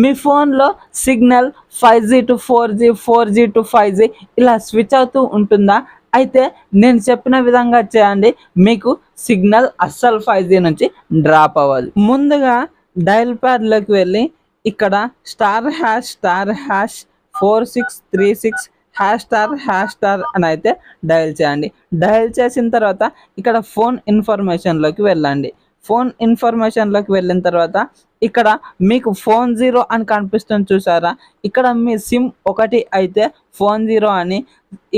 మీ ఫోన్లో signal 5G to 4G 4G to 5G ఇలా switch అవుతూ ఉంటుందా? అయితే నేను చెప్పిన విధంగా చేయండి, మీకు సిగ్నల్ అస్సలు 5G నుంచి డ్రాప్ అవ్వదు. ముందుగా డయల్ ప్యాడ్లోకి వెళ్ళి ఇక్కడ *#4636#* అని అయితే డయల్ చేయండి. డయల్ చేసిన తర్వాత ఇక్కడ ఫోన్ ఇన్ఫర్మేషన్లోకి వెళ్ళండి. ఫోన్ ఇన్ఫర్మేషన్లోకి వెళ్ళిన తర్వాత ఇక్కడ మీకు ఫోన్ 0 అని కనిపిస్తుంది చూసారా? ఇక్కడ మీ సిమ్ 1 అయితే ఫోన్ 0 అని,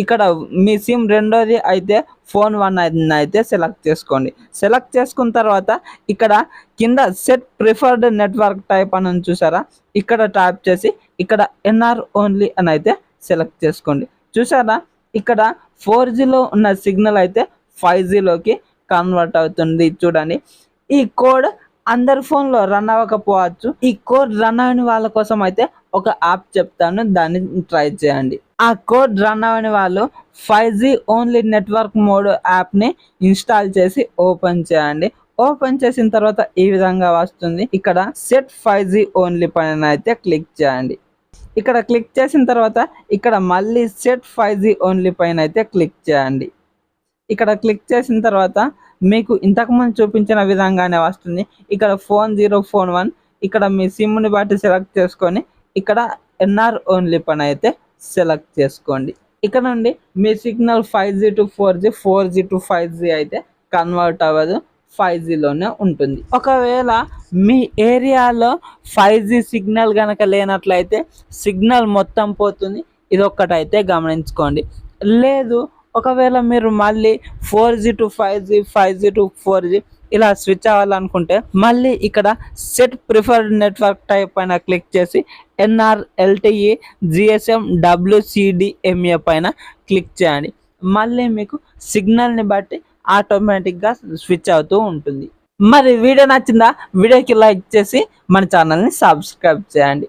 ఇక్కడ మీ సిమ్ రెండోది అయితే ఫోన్ 1 అని అయితే సెలెక్ట్ చేసుకోండి. సెలెక్ట్ చేసుకున్న తర్వాత ఇక్కడ కింద సెట్ ప్రిఫర్డ్ నెట్వర్క్ టైప్ అని ఉంది చూసారా? ఇక్కడ ట్యాప్ చేసి ఇక్కడ NR ఓన్లీ అని అయితే సెలెక్ట్ చేసుకోండి. చూసారా? ఇక్కడ 4Gలో ఉన్న సిగ్నల్ అయితే 5Gలోకి కన్వర్ట్ అవుతుంది. చూడండి, ఈ కోడ్ అందరి ఫోన్లో రన్ అవ్వకపోవచ్చు. ఈ కోడ్ రన్ అవని వాళ్ళ కోసం అయితే ఒక యాప్ చెప్తాను, దాన్ని ట్రై చేయండి. ఆ కోడ్ రన్ అవని వాళ్ళు 5G ఓన్లీ నెట్వర్క్ మోడ్ యాప్ని ఇన్స్టాల్ చేసి ఓపెన్ చేయండి. ఓపెన్ చేసిన తర్వాత ఈ విధంగా వస్తుంది. ఇక్కడ సెట్ 5G ఓన్లీ పైన అయితే క్లిక్ చేయండి. ఇక్కడ క్లిక్ చేసిన తర్వాత ఇక్కడ మళ్ళీ సెట్ 5G ఓన్లీ పైన అయితే క్లిక్ చేయండి. ఇక్కడ క్లిక్ చేసిన తర్వాత మీకు ఇంతకుముందు చూపించిన విధంగానే వస్తుంది. ఇక్కడ ఫోన్ 0 ఫోన్ 1 ఇక్కడ మీ సిమ్ని బట్టి సెలెక్ట్ చేసుకొని ఇక్కడ NR ఓన్లీ పని అయితే సెలెక్ట్ చేసుకోండి. ఇక్కడ నుండి మీ signal 5G to 4G 4G to 5G అయితే కన్వర్ట్ అవ్వదు, 5Gలోనే ఉంటుంది. ఒకవేళ మీ ఏరియాలో 5G సిగ్నల్ కనుక లేనట్లయితే సిగ్నల్ మొత్తం పోతుంది. ఇది ఒక్కటైతే గమనించుకోండి. లేదు, ఒకవేళ మీరు మళ్ళీ 4G to 5G 5G to 4G ఇలా స్విచ్ అవ్వాలనుకుంటే మళ్ళీ ఇక్కడ సెట్ ప్రిఫర్డ్ నెట్వర్క్ టైప్ పైన క్లిక్ చేసి NR LTE GSM WCDMA పైన క్లిక్ చేయండి. మళ్ళీ మీకు సిగ్నల్ని బట్టి ఆటోమేటిక్గా స్విచ్ అవుతూ ఉంటుంది. మరి వీడియో నచ్చిందా? వీడియోకి లైక్ చేసి మన ఛానల్ని సబ్స్క్రైబ్ చేయండి.